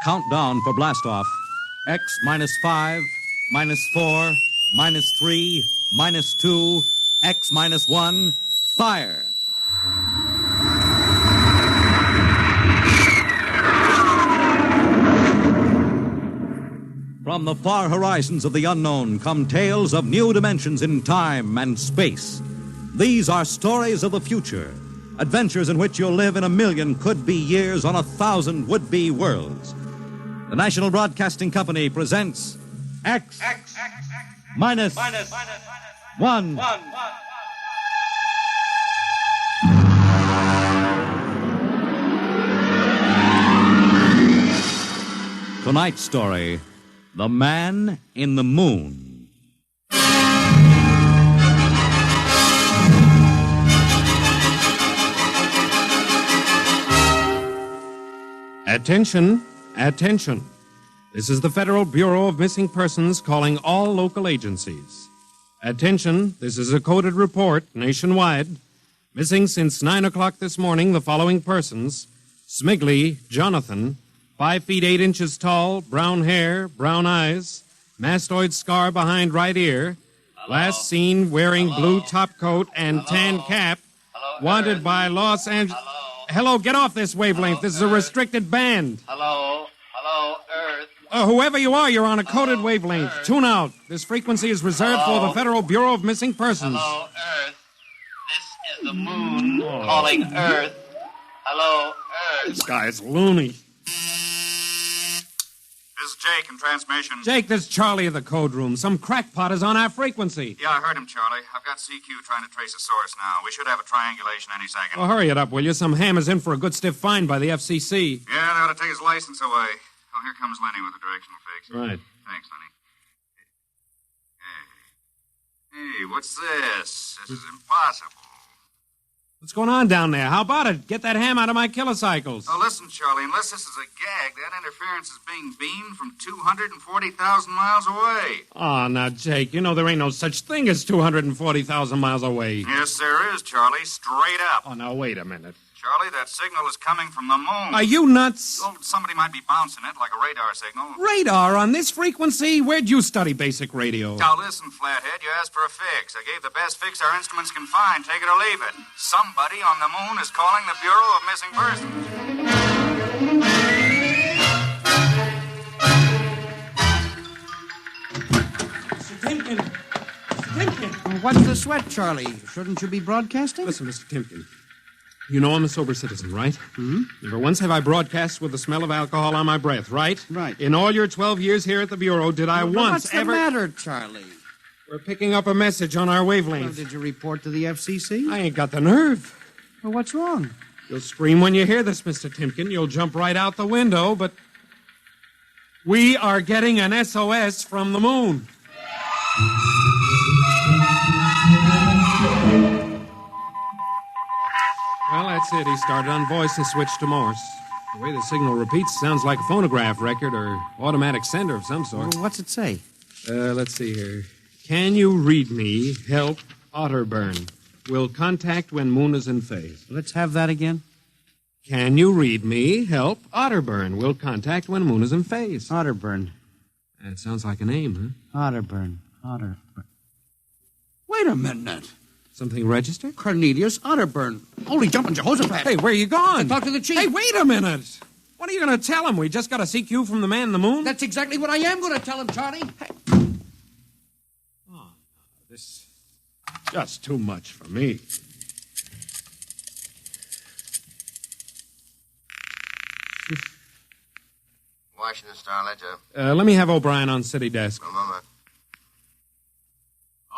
Countdown for blastoff. X -5, -4, -3, -2, X -1, fire. From the far horizons of the unknown come tales of new dimensions in time and space. These are stories of the future, adventures in which you'll live in 1,000,000 could-be years on 1,000 would-be worlds. The National Broadcasting Company presents X minus one. Tonight's story, The Man in the Moon. Attention, attention. This is the Federal Bureau of Missing Persons calling all local agencies. Attention, this is a coded report nationwide. Missing since 9 o'clock this morning the following persons: Smigley Jonathan, 5 feet 8 inches tall, brown hair, brown eyes, mastoid scar behind right ear. Hello? Last seen wearing blue top coat and Hello? tan cap. Hello, Wanted Earth? by Los Angeles. Hello? Get off this wavelength. Hello, This is a Earth? restricted band. Hello, Earth. Whoever you are, you're on a coded Hello, wavelength. Earth. Tune out. This frequency is reserved Hello? for the Federal Bureau of Missing Persons. Hello, Earth. This is the moon calling Earth. Hello, This Earth. guy's loony. This is Jake in transmission. Jake, this is Charlie of the code room. Some crackpot is on our frequency. Yeah, I heard him, Charlie. I've got CQ trying to trace a source now. We should have a triangulation any second. Well, hurry it up, will you? Some ham is in for a good stiff fine by the FCC. Yeah, they ought to take his license away. Oh, here comes Lenny with the directional fix. Right. Thanks, Lenny. Hey, what's this? This is impossible. What's going on down there? How about it? Get that ham out of my kilocycles. Oh, listen, Charlie, unless this is a gag, that interference is being beamed from 240,000 miles away. Oh, now, Jake, you know there ain't no such thing as 240,000 miles away. Yes, there is, Charlie. Straight up. Oh, now, wait a minute. Charlie, that signal is coming from the moon. Are you nuts? Oh, somebody might be bouncing it like a radar signal. Radar on this frequency? Where'd you study basic radio? Now, listen, Flathead, you asked for a fix. I gave the best fix our instruments can find. Take it or leave it. Somebody on the moon is calling the Bureau of Missing Persons. Mr. Timken. Mr. Timken. What's the sweat, Charlie? Shouldn't you be broadcasting? Listen, Mr. Timken. You know I'm a sober citizen, right? Mm-hmm. Never once have I broadcast with the smell of alcohol on my breath, right? Right. In all your 12 years here at the Bureau, did I once What's ever... the matter, Charlie? We're picking up a message on our Well, wavelength. did you report to the FCC? I ain't got the nerve. Well, what's wrong? You'll scream when you hear this, Mr. Timken. You'll jump right out the window, but... We are getting an SOS from the moon. Well, that's it. He started on voice and switched to Morse. The way the signal repeats sounds like a phonograph record or automatic sender of some sort. Well, what's it say? Let's see here. Can you read me? Help. Otterburn. Will contact when moon is in phase. Let's have that again. Can you read me? Help. Otterburn. Will contact when moon is in phase. Otterburn. That sounds like a name, huh? Otterburn. Wait a minute. Something registered? Cornelius Otterburn. Holy jumping Jehoshaphat. Hey, where you going? Talk to the chief. Hey, wait a minute. What are you going to tell him? We just got a CQ from the man in the moon? That's exactly what I am going to tell him, Charlie. Oh, this is just too much for me. Washington Star Ledger. Let me have O'Brien on city desk. A moment.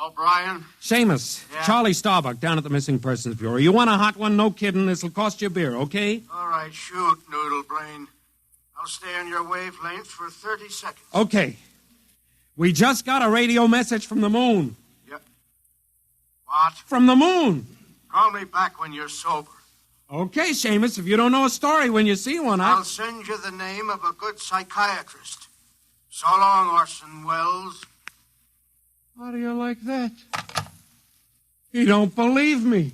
O'Brien? Seamus, Yeah? Charlie Starbuck down at the Missing Persons Bureau. You want a hot one? No kidding. This'll cost you a beer, okay? All right, shoot, Noodle Brain. I'll stay on your wavelength for 30 seconds. Okay. We just got a radio message from the moon. Yep. What? From the moon. Call me back when you're sober. Okay, Seamus, if you don't know a story when you see one, I'll send you the name of a good psychiatrist. So long, Orson Welles. How do you like that? He don't believe me.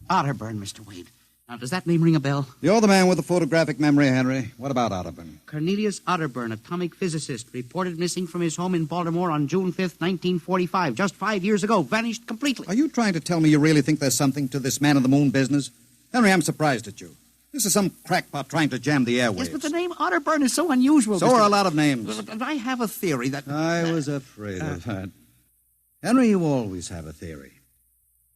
Otterburn, Mr. Wade. Now, does that name ring a bell? You're the man with the photographic memory, Henry. What about Otterburn? Cornelius Otterburn, atomic physicist, reported missing from his home in Baltimore on June 5th, 1945. Just 5 years ago. Vanished completely. Are you trying to tell me you really think there's something to this man-on-the-moon business? Henry, I'm surprised at you. This is some crackpot trying to jam the airwaves. Yes, but the name Otterburn is so unusual. So are a lot of names. And I have a theory that... I was afraid of that. Henry, you always have a theory.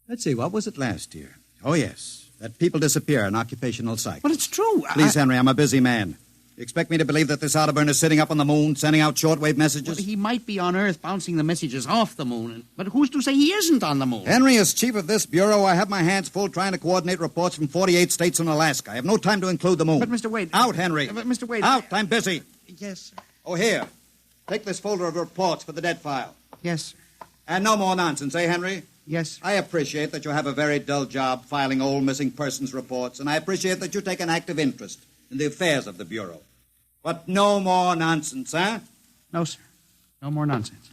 Let's see, what was it last year? Oh, yes. That people disappear in occupational psych. But it's true. Please, Henry, I'm a busy man. You expect me to believe that this Otterburn is sitting up on the moon, sending out shortwave messages? Well, he might be on Earth bouncing the messages off the moon. But who's to say he isn't on the moon? Henry, as chief of this bureau, I have my hands full trying to coordinate reports from 48 states and Alaska. I have no time to include the moon. But, Mr. Wade... Out, Henry. But, Mr. Wade... Out, I'm busy. Yes, sir. Oh, here. Take this folder of reports for the dead file. Yes, sir. And no more nonsense, eh, Henry? Yes, sir. I appreciate that you have a very dull job filing old missing persons reports, and I appreciate that you take an active interest in the affairs of the Bureau. But no more nonsense, huh? No, sir. No more nonsense.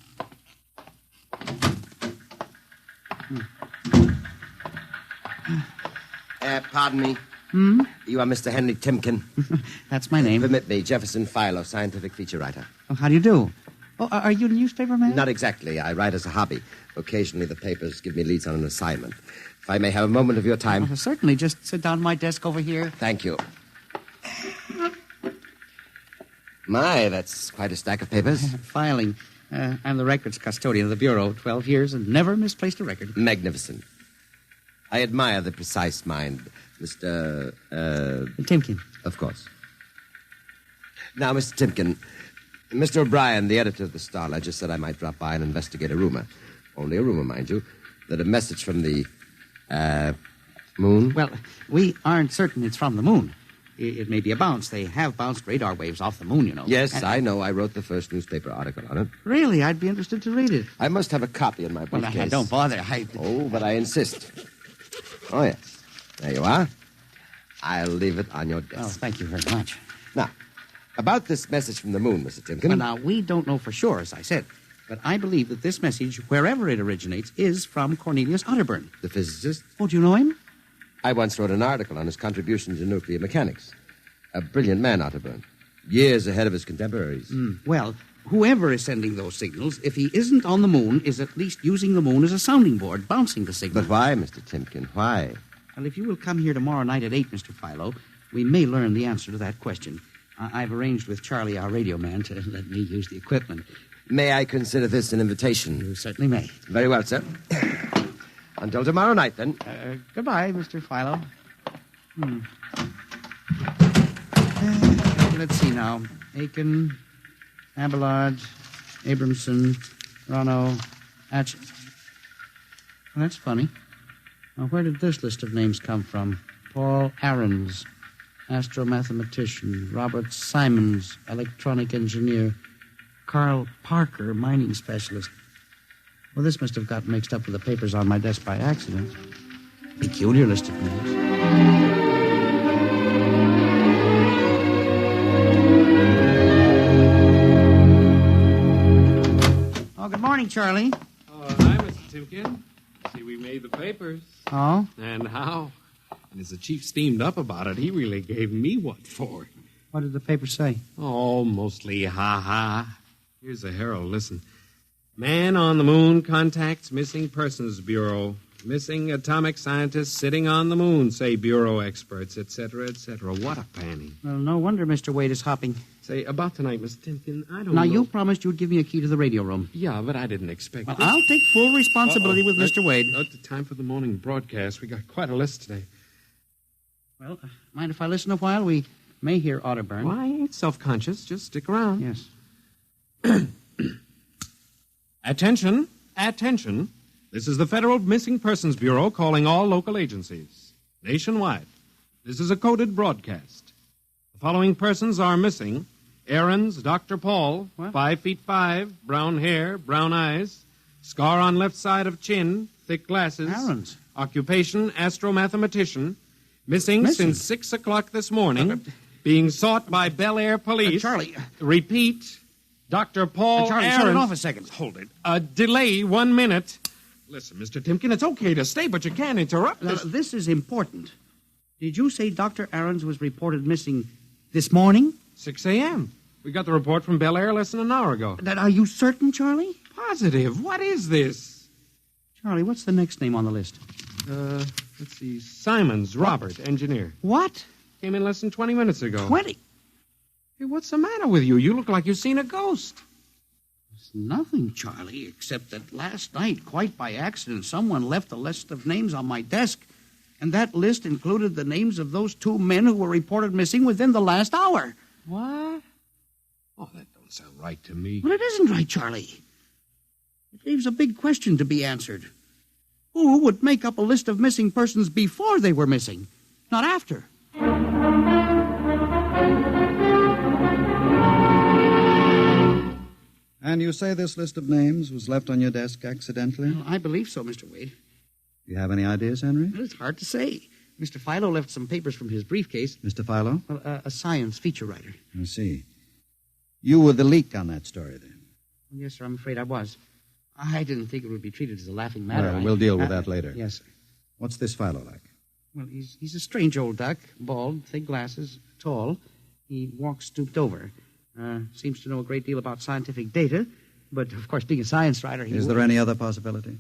Pardon me. You are Mr. Henry Timken. That's my name. Permit me, Jefferson Philo, scientific feature writer. Oh, how do you do? Oh, are you a newspaper man? Not exactly. I write as a hobby. Occasionally the papers give me leads on an assignment. If I may have a moment of your time. Oh, certainly. Just sit down at my desk over here. Thank you. My, that's quite a stack of papers. Filing. I'm the records custodian of the Bureau. 12 years and never misplaced a record. Magnificent. I admire the precise mind, Mr. Timken. Of course. Now, Mr. Timken, Mr. O'Brien, the editor of the Star Ledger, said I might drop by and investigate a rumor. Only a rumor, mind you, that a message from the, moon? Well, we aren't certain it's from the moon. It may be a bounce. They have bounced radar waves off the moon, you know. Yes, I know. I wrote the first newspaper article on it. Really? I'd be interested to read it. I must have a copy in my Well, briefcase. don't bother. Oh, but I insist. Oh, yes. There you are. I'll leave it on your desk. Oh, thank you very much. Now, about this message from the moon, Mr. Timken. Well, now, we don't know for sure, as I said. But I believe that this message, wherever it originates, is from Cornelius Otterburn. The physicist? Oh, do you know him? I once wrote an article on his contribution to nuclear mechanics. A brilliant man, Otterburn. Years ahead of his contemporaries. Well, whoever is sending those signals, if he isn't on the moon, is at least using the moon as a sounding board, bouncing the signal. But why, Mr. Timken? Why? Well, if you will come here tomorrow night at 8, Mr. Philo, we may learn the answer to that question. I've arranged with Charlie, our radio man, to let me use the equipment. May I consider this an invitation? You certainly may. Very well, sir. Until tomorrow night, then. Goodbye, Mr. Philo. Let's see now. Aiken, Abelard, Abramson, Rono, Atch... Well, that's funny. Now, where did this list of names come from? Paul Ahrens, astromathematician. Robert Simons, electronic engineer. Carl Parker, mining specialist. Well, this must have gotten mixed up with the papers on my desk by accident. Peculiar list of names. Oh, good morning, Charlie. Oh, hi, Mr. Timken. See, we made the papers. Oh? And how? And as the chief steamed up about it, he really gave me what for. What did the paper say? Oh, mostly ha-ha. Here's the Herald. Listen. Man on the moon contacts Missing Persons Bureau. Missing atomic scientists sitting on the moon, say Bureau experts, etc., etc. What a panning. Well, no wonder Mr. Wade is hopping. Say, about tonight, Mr. Timken, I don't Now, know. you promised you'd give me a key to the radio room. Yeah, but I didn't expect Well, this. I'll take full responsibility with Mr. Wade. At the time for the morning broadcast, we got quite a list today. Well, mind if I listen a while? We may hear Otterburn. Well, I ain't self-conscious. Just stick around. Yes. Attention, attention. This is the Federal Missing Persons Bureau calling all local agencies. Nationwide. This is a coded broadcast. The following persons are missing. Ahrens, Dr. Paul, What? 5'5", brown hair, brown eyes, scar on left side of chin, thick glasses. Ahrens. Occupation, astromathematician. Missing Missing? since 6 o'clock this morning. Being sought by Bel Air Police. Charlie. Repeat. Dr. Paul Charlie, Ahrens. shut it off a second. Hold it. Delay 1 minute. Listen, Mr. Timken, it's okay to stay, but you can't interrupt Now, this. this is important. Did you say Dr. Aarons was reported missing this morning? 6 a.m. We got the report from Bel Air less than an hour ago. Are you certain, Charlie? Positive. What is this? Charlie, what's the next name on the list? Let's see. Simons, Robert, engineer. What? Came in less than 20 minutes ago. 20? Hey, what's the matter with you? You look like you've seen a ghost. It's nothing, Charlie, except that last night, quite by accident, someone left a list of names on my desk. And that list included the names of those 2 men who were reported missing within the last hour. What? Oh, that don't sound right to me. Well, it isn't right, Charlie. It leaves a big question to be answered. Who would make up a list of missing persons before they were missing, not after? And you say this list of names was left on your desk accidentally? Well, I believe so, Mr. Wade. Do you have any ideas, Henry? Well, it's hard to say. Mr. Philo left some papers from his briefcase. Mr. Philo? Well, a science feature writer. I see. You were the leak on that story, then? Yes, sir, I'm afraid I was. I didn't think it would be treated as a laughing matter. Well, we'll deal with that later. Yes, sir. What's this Philo like? Well, he's a strange old duck, bald, thick glasses, tall. He walks stooped over. Seems to know a great deal about scientific data, but, of course, being a science writer, Is there any other possibility?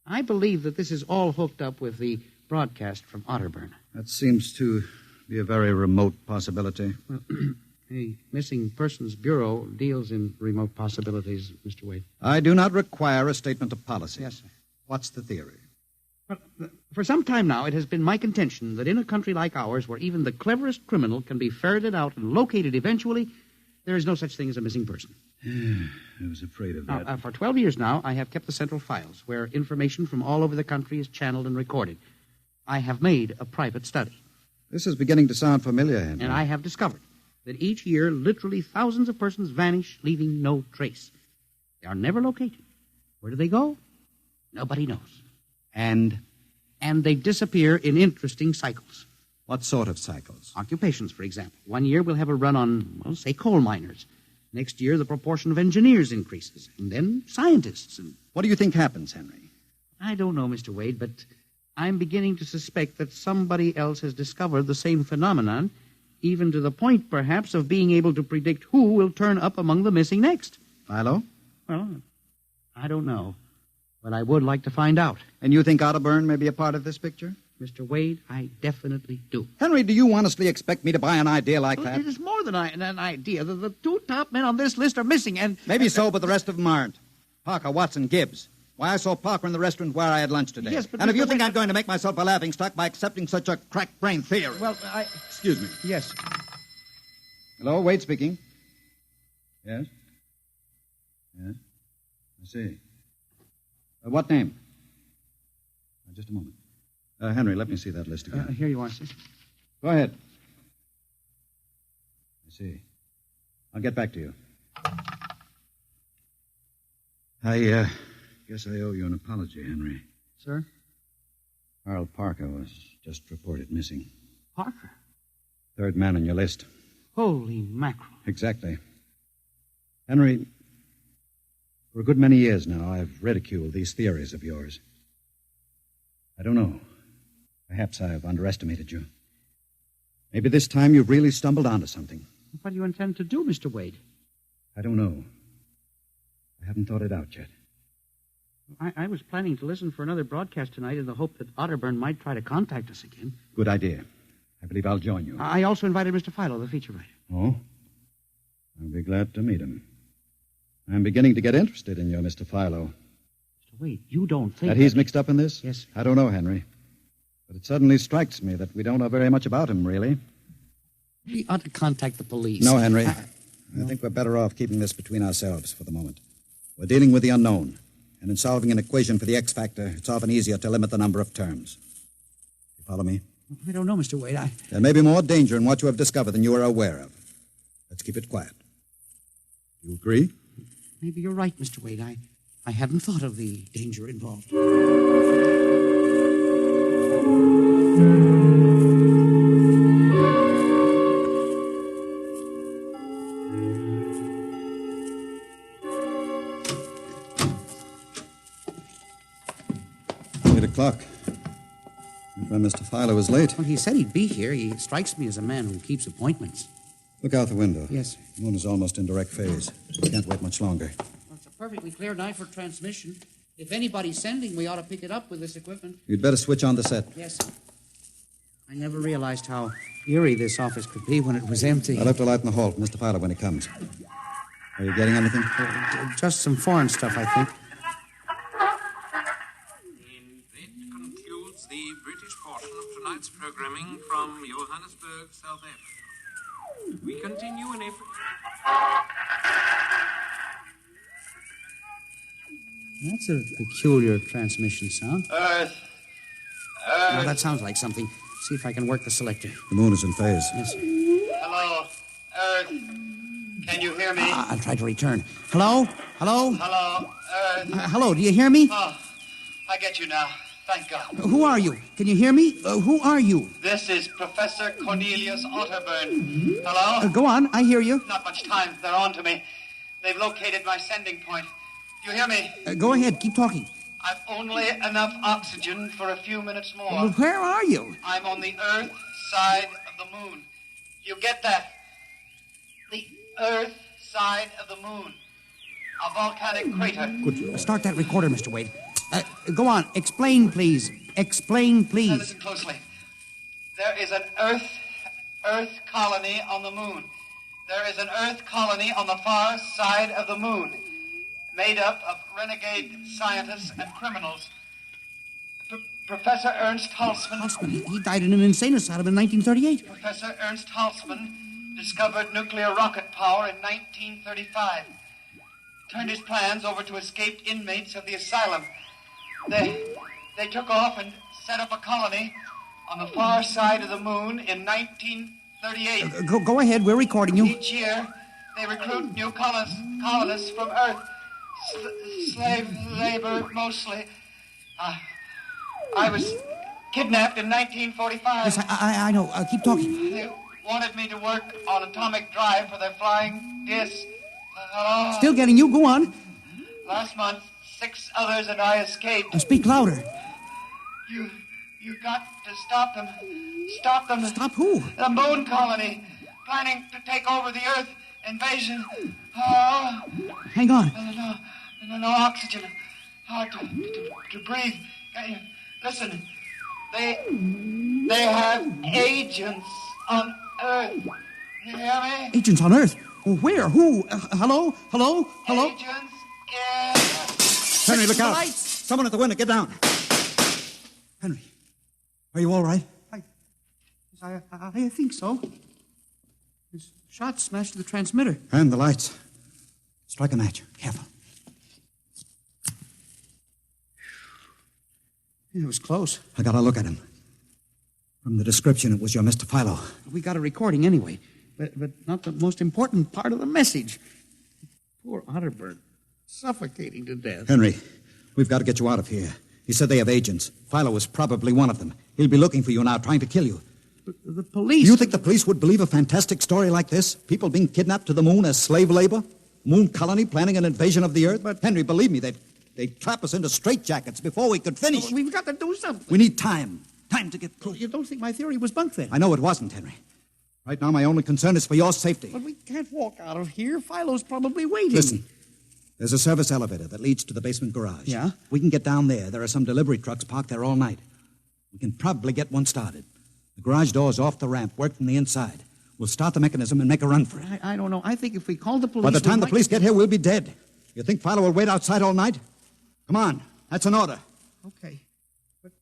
I believe that this is all hooked up with the broadcast from Otterburn. That seems to be a very remote possibility. Well, the Missing Persons Bureau deals in remote possibilities, Mr. Wade. I do not require a statement of policy. Yes, sir. What's the theory? Well, for some time now, it has been my contention that in a country like ours, where even the cleverest criminal can be ferreted out and located eventually, there is no such thing as a missing person. I was afraid of that. Now, for 12 years now, I have kept the central files, where information from all over the country is channeled and recorded. I have made a private study. This is beginning to sound familiar, Henry. And I have discovered that each year, literally thousands of persons vanish, leaving no trace. They are never located. Where do they go? Nobody knows. And And they disappear in interesting cycles. what sort of cycles? Occupations, for example. One year we'll have a run on, well, say, coal miners. Next year, the proportion of engineers increases. And then scientists. And What do you think happens, Henry? I don't know, Mr. Wade, but I'm beginning to suspect that somebody else has discovered the same phenomenon, even to the point, perhaps, of being able to predict who will turn up among the missing next. Philo? Well, I don't know. But I would like to find out. And you think Otterburn may be a part of this picture? Mr. Wade, I definitely do. Henry, do you honestly expect me to buy an idea like that? It is more than an idea. The 2 top men on this list are missing, and... Maybe so, but the rest of them aren't. Parker, Watson, Gibbs. Why, I saw Parker in the restaurant where I had lunch today. Yes, but and if Mr. you think Wade- I'm going to make myself a laughingstock by accepting such a crack-brained theory... Well, Excuse me. Yes. Hello, Wade speaking. Yes? Yes? I see. What name? Just a moment. Henry, let me see that list again. Here you are, sir. Go ahead. I see. I'll get back to you. I guess I owe you an apology, Henry. Sir? Carl Parker was just reported missing. Parker. 3rd man on your list. Holy mackerel. Exactly. Henry, for a good many years now, I've ridiculed these theories of yours. I don't know. Perhaps I've underestimated you. Maybe this time you've really stumbled onto something. What do you intend to do, Mr. Wade? I don't know. I haven't thought it out yet. I was planning to listen for another broadcast tonight in the hope that Otterburn might try to contact us again. Good idea. I believe I'll join you. I also invited Mr. Philo, the feature writer. Oh? I'll be glad to meet him. I'm beginning to get interested in you, Mr. Philo. Mr. Wade, you don't think... That he's mixed up in this? Yes, sir. I don't know, Henry. But it suddenly strikes me that we don't know very much about him, really. We ought to contact the police. No, Henry. I think we're better off keeping this between ourselves for the moment. We're dealing with the unknown. And in solving an equation for the X factor, it's often easier to limit the number of terms. You follow me? I don't know, Mr. Wade. There may be more danger in what you have discovered than you are aware of. Let's keep it quiet. Do you agree? Maybe you're right, Mr. Wade. I hadn't thought of the danger involved. o'clock. My friend Mr. Filer was late. Well, he said he'd be here. He strikes me as a man who keeps appointments. Look out the window. Yes, sir. The moon is almost in direct phase. Can't wait much longer. Well, it's a perfectly clear night for transmission. If anybody's sending, we ought to pick it up with this equipment. You'd better switch on the set. Yes, sir. I never realized how eerie this office could be when it was empty. I left a light in the hall for Mr. Filer when he comes. Are you getting anything? Just some foreign stuff, I think. And that concludes the British portion of tonight's programming from Johannesburg, South Africa. We continue in April. That's a peculiar transmission sound. Earth. Now, that sounds like something. See if I can work the selector. The moon is in phase. Yes, sir. Hello, Earth. Can you hear me? I'll try to return. Hello? Hello? Hello, Earth. Hello, do you hear me? Oh, I get you now. Thank God. Who are you? Can you hear me? Who are you? This is Professor Cornelius Otterburn. Hello? Go on, I hear you. Not much time. They're on to me. They've located my sending point. Do you hear me? Go ahead, keep talking. I've only enough oxygen for a few minutes more. Well, where are you? I'm on the Earth side of the moon. You get that? The Earth side of the moon. A volcanic crater. Good. Start that recorder, Mr. Wade. Go on. Explain, please. Explain, Now please. listen closely. There is an Earth colony on the moon. There is an Earth colony on the far side of the moon, made up of renegade scientists and criminals. Professor Ernst Halsman. Halsman, he died in an insane asylum in 1938. Professor Ernst Halsman discovered nuclear rocket power in 1935. Turned his plans over to escaped inmates of the asylum. They took off and set up a colony on the far side of the moon in 1938. Go ahead, we're recording you. Each year, they recruit new colonists from Earth. Slave labor, mostly. I was kidnapped in 1945. Yes, I know. Keep talking. They wanted me to work on atomic drive for their flying disc. Hello? Still getting you. Go on. Last month, 6 others and I escaped. Speak louder. You got to stop them. Stop them. Stop who? The moon colony, planning to take over the Earth. Invasion. Oh. Hang on. No oxygen. Hard to breathe. Listen. They have agents on Earth. You hear me? Agents on Earth? Where? Who? Hello? Hello? Hello? Agents in... Henry, look The out. lights. Someone at the window. Get down. Henry, Are you all right? I think so. His shot smashed the transmitter. And the lights. Strike a match. Careful. It was close. I got a look at him. From the description, it was your Mr. Philo. We got a recording anyway, but not the most important part of the message. Poor Otterburn, suffocating to death. Henry, we've got to get you out of here. He said they have agents. Philo was probably one of them. He'll be looking for you now, trying to kill you. The police... You think the police would believe a fantastic story like this? People being kidnapped to the moon as slave labor? Moon colony planning an invasion of the Earth? But Henry, believe me, they'd trap us into straitjackets before we could finish. We've got to do something. We need time. Time to get proof. You don't think my theory was bunk then? I know it wasn't, Henry. Right now, my only concern is for your safety. But we can't walk out of here. Philo's probably waiting. Listen, there's a service elevator that leads to the basement garage. Yeah? We can get down there. There are some delivery trucks parked there all night. We can probably get one started. The garage door's off the ramp, work from the inside. We'll start the mechanism and make a run for it. I don't know. I think if we call the police... By the time we the might- police get here, we'll be dead. You think Philo will wait outside all night? Come on. That's an order. Okay. But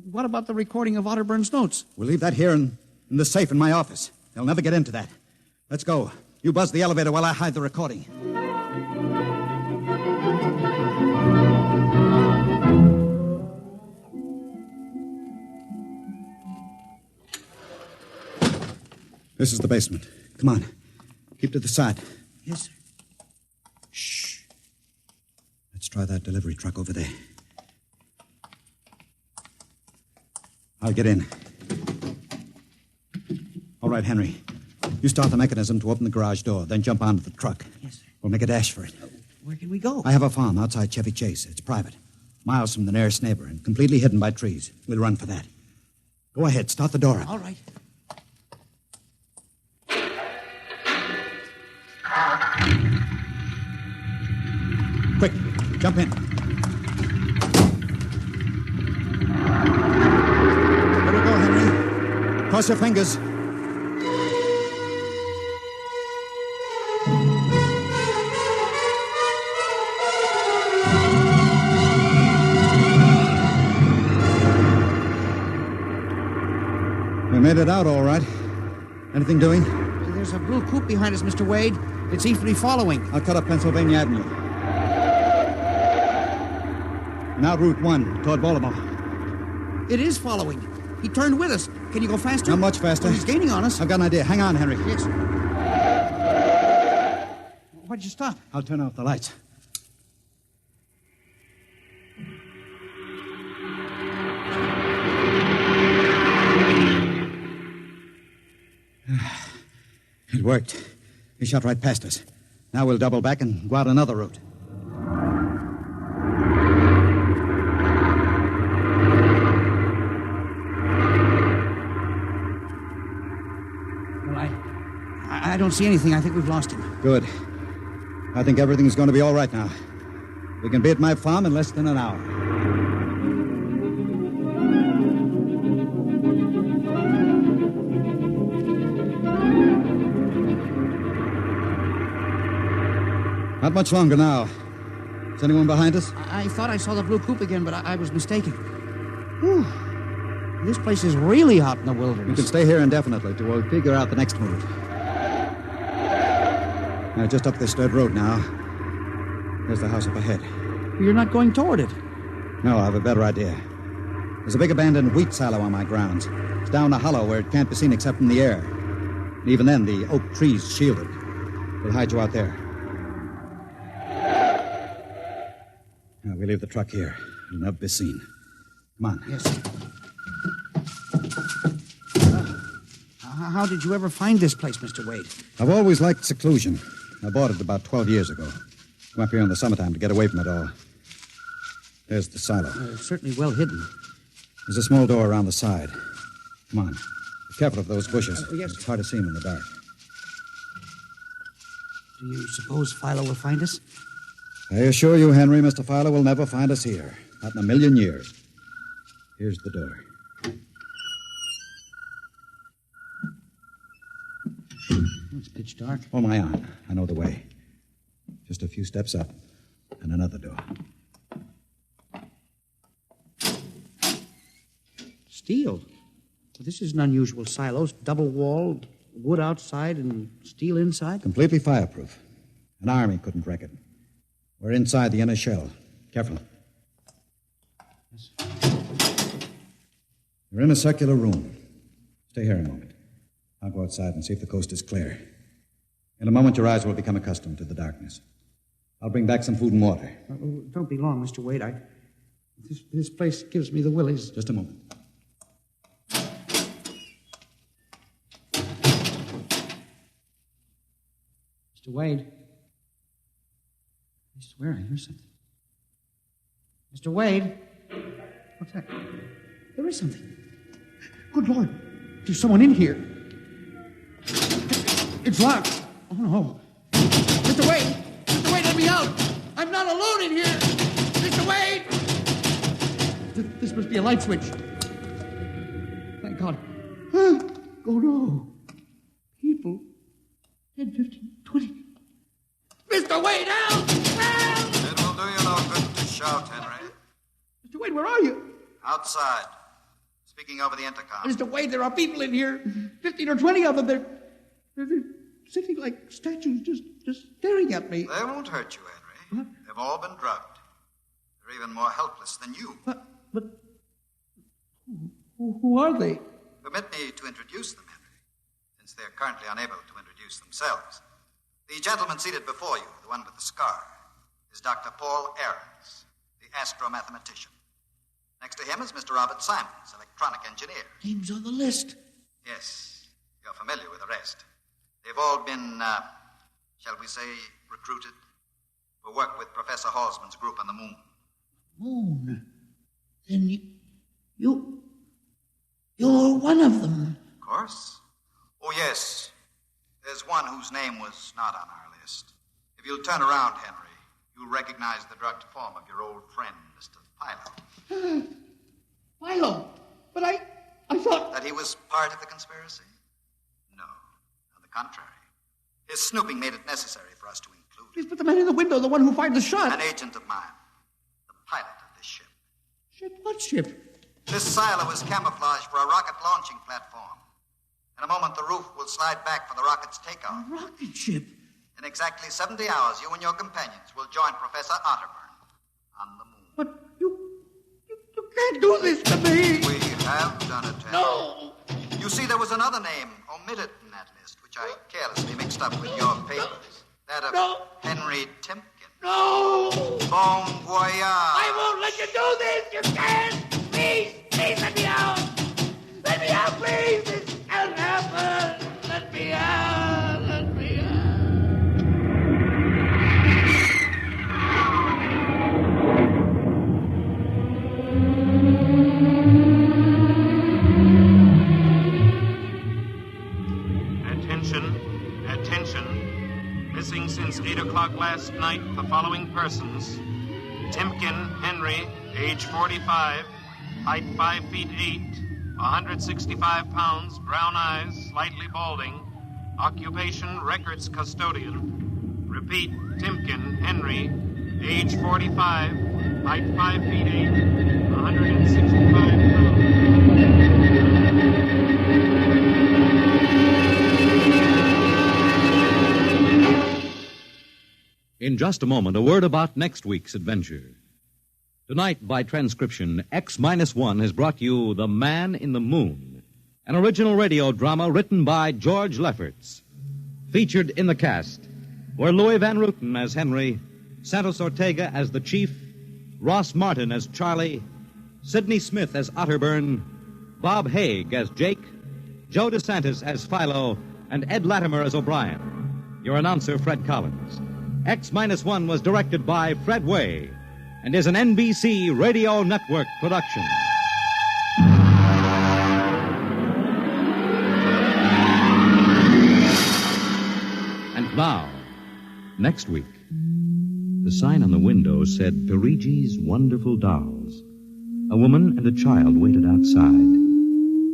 what about the recording of Otterburn's notes? We'll leave that here in the safe in my office. They'll never get into that. Let's go. You buzz the elevator while I hide the recording. This is the basement. Come on. Keep to the side. Yes, sir. Shh. Let's try that delivery truck over there. I'll get in. All right, Henry. You start the mechanism to open the garage door, then jump onto the truck. Yes, sir. We'll make a dash for it. Where can we go? I have a farm outside Chevy Chase. It's private. Miles from the nearest neighbor and completely hidden by trees. We'll run for that. Go ahead. Start the door up. All right. Quick, jump in. Let her go, Henry. Cross your fingers. We made it out all right. Anything doing? There's a blue coupe behind us, Mr. Wade. It seems to be following. I'll cut up Pennsylvania Avenue. Now Route 1, toward Baltimore. It is following. He turned with us. Can you go faster? Not much faster. Well, he's gaining on us. I've got an idea. Hang on, Henry. Yes. Why'd you stop? I'll turn off the lights. It worked. He shot right past us. Now we'll double back and go out another route. Well, I don't see anything. I think we've lost him. Good. I think everything's going to be all right now. We can be at my farm in less than an hour. Not much longer now. Is anyone behind us? I thought I saw the blue coupe again, but I was mistaken. Whew. This place is really out in the wilderness. We can stay here indefinitely till we'll figure out the next move. Now, just up this dirt road now. There's the house up ahead. You're not going toward it. No, I have a better idea. There's a big abandoned wheat silo on my grounds. It's down a hollow where it can't be seen except from the air. And even then, the oak tree's shielded. We'll hide you out there. Now, we leave the truck here. It'll never be seen. Come on. Yes. How did you ever find this place, Mr. Wade? I've always liked seclusion. I bought it about 12 years ago. Come up here in the summertime to get away from it all. There's the silo. Certainly well hidden. There's a small door around the side. Come on. Be careful of those bushes. Yes. It's hard to see them in the dark. Do you suppose Philo will find us? I assure you, Henry, Mr. Fowler will never find us here. Not in a million years. Here's the door. It's pitch dark. Oh, my arm. I know the way. Just a few steps up and another door. Steel. Well, this is an unusual silo. Double walled, wood outside and steel inside. Completely fireproof. An army couldn't wreck it. We're inside the inner shell. Careful. Yes. You're in a circular room. Stay here a moment. I'll go outside and see if the coast is clear. In a moment, your eyes will become accustomed to the darkness. I'll bring back some food and water. Don't be long, Mr. Wade. This place gives me the willies. Just a moment. Mr. Wade. I swear I hear something. Mr. Wade. What's that? There is something. Good Lord. There's someone in here. It's locked. Oh, no. Mr. Wade! Mr. Wade, let me out! I'm not alone in here! Mr. Wade! This must be a light switch. Thank God. Oh, no. People. 10, 15, 20. Mr. Wade, help! Help! It will do you no good to shout, Henry. Mr. Wade, where are you? Outside. Speaking over the intercom. Mr. Wade, there are people in here. 15 or 20 of them. They're sitting like statues, just staring at me. They won't hurt you, Henry. What? They've all been drugged. They're even more helpless than you. But who are they? Permit me to introduce them, Henry, since they're currently unable to introduce themselves. The gentleman seated before you, the one with the scar, is Dr. Paul Ahrens, the astromathematician. Next to him is Mr. Robert Simons, electronic engineer. Names on the list. Yes, you're familiar with the rest. They've all been, shall we say, recruited for work with Professor Halsman's group on the moon. Moon. Then you're one of them. Of course. Oh, yes. There's one whose name was not on our list. If you'll turn around, Henry, you'll recognize the drugged form of your old friend, Mr. Philo. Philo? But I thought... That he was part of the conspiracy? No. On the contrary. His snooping made it necessary for us to include him. Yes, but the man in the window, the one who fired the shot... An agent of mine. The pilot of this ship. Ship? What ship? This silo is camouflaged for a rocket launching platform. In a moment, the roof will slide back for the rocket's takeoff. A rocket ship? In exactly 70 hours, you and your companions will join Professor Otterburn on the moon. But you can't do this to me. We have done it, Henry. No. You see, there was another name omitted in that list, which I carelessly mixed up with your papers. That of Henry Timken. No. Bon voyage. I won't let you do this. You can't. Please let me out. Let me out, please. This can't happen. Let me out. Let me out. Attention. Missing since 8 o'clock last night, the following persons. Timken Henry, age 45, height 5 feet 8, 165 pounds, brown eyes, slightly balding. Occupation, records custodian. Repeat, Timken Henry, age 45, height 5 feet 8, 165 pounds. In just a moment, a word about next week's adventure. Tonight, by transcription, X-1 has brought you The Man in the Moon, an original radio drama written by George Lefferts. Featured in the cast were Louis Van Rooten as Henry, Santos Ortega as the Chief, Ross Martin as Charlie, Sidney Smith as Otterburn, Bob Haig as Jake, Joe DeSantis as Philo, and Ed Latimer as O'Brien. Your announcer, Fred Collins. X-1 was directed by Fred Way and is an NBC Radio Network production. And now, next week, the sign on the window said Perigi's Wonderful Dolls. A woman and a child waited outside.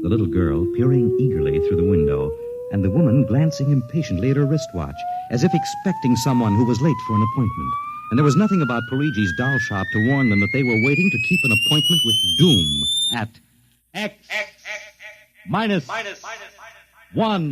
The little girl peering eagerly through the window, and the woman glancing impatiently at her wristwatch, as if expecting someone who was late for an appointment. And there was nothing about Perigi's doll shop to warn them that they were waiting to keep an appointment with Doom at X minus 1.